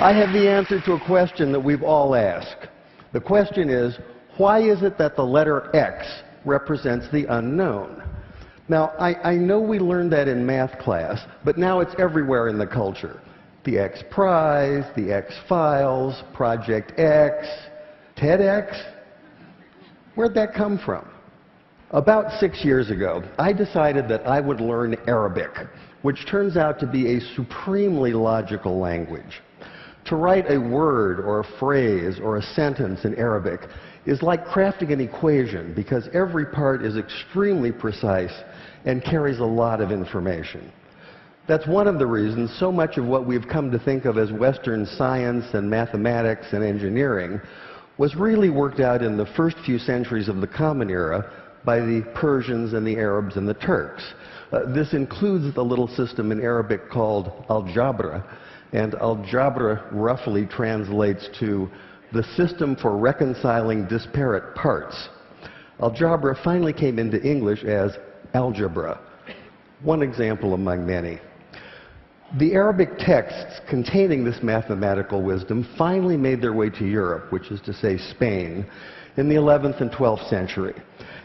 I have the answer to a question that we've all asked. The question is, why is it that the letter X represents the unknown? Now, I know we learned that in math class, but now it's everywhere in the culture. The X Prize, the X Files, Project X, TEDx. Where'd that come from? About 6 years ago, I decided that I would learn Arabic, which turns out to be a supremely logical language. To write a word or a phrase or a sentence in Arabic is like crafting an equation because every part is extremely precise and carries a lot of information. That's one of the reasons so much of what we've come to think of as Western science and mathematics and engineering was really worked out in the first few centuries of the Common Era by the Persians and the Arabs and the Turks. This includes the little system in Arabic called algebra, and algebra roughly translates to the system for reconciling disparate parts. Algebra finally came into English as algebra, one example among many. The Arabic texts containing this mathematical wisdom finally made their way to Europe, which is to say Spain, in the 11th and 12th century.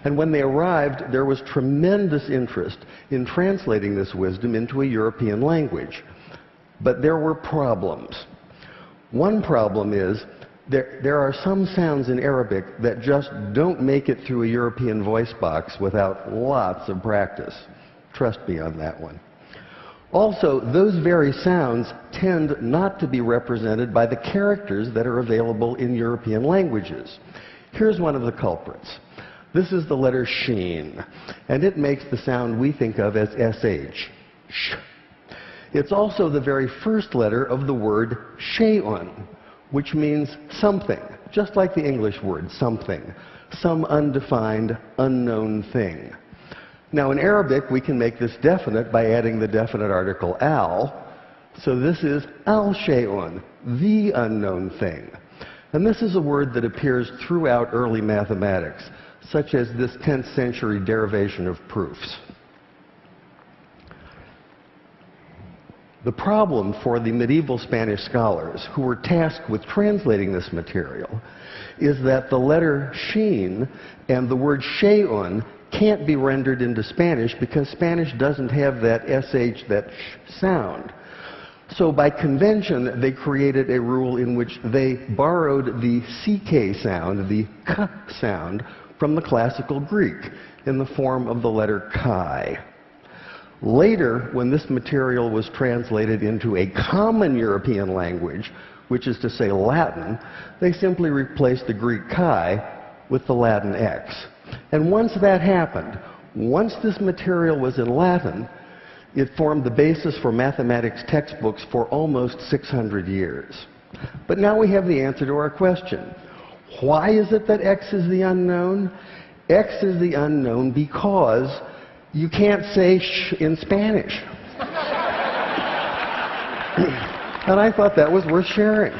And when they arrived, there was tremendous interest in translating this wisdom into a European language. But there were problems. One problem is there are some sounds in Arabic that just don't make it through a European voice box without lots of practice. Trust me on that one. Also, those very sounds tend not to be represented by the characters that are available in European languages. Here's one of the culprits. This is the letter sheen, and it makes the sound we think of as sh. Sh. It's also the very first letter of the word shay'un, which means something, just like the English word something, some undefined, unknown thing. Now, in Arabic, we can make this definite by adding the definite article al, so this is al-shay'un, the unknown thing. And this is a word that appears throughout early mathematics, such as this 10th century derivation of proofs. The problem for the medieval Spanish scholars who were tasked with translating this material is that the letter sheen and the word shay'un can't be rendered into Spanish because Spanish doesn't have that sh, that sh sound. So by convention, they created a rule in which they borrowed the ck sound, the k sound, from the classical Greek in the form of the letter chi. Later, when this material was translated into a common European language, which is to say Latin, they simply replaced the Greek chi with the Latin x. And once that happened, once this material was in Latin, it formed the basis for mathematics textbooks for almost 600 years. But now we have the answer to our question. Why is it that x is the unknown? X is the unknown because you can't say sh in Spanish. And I thought that was worth sharing.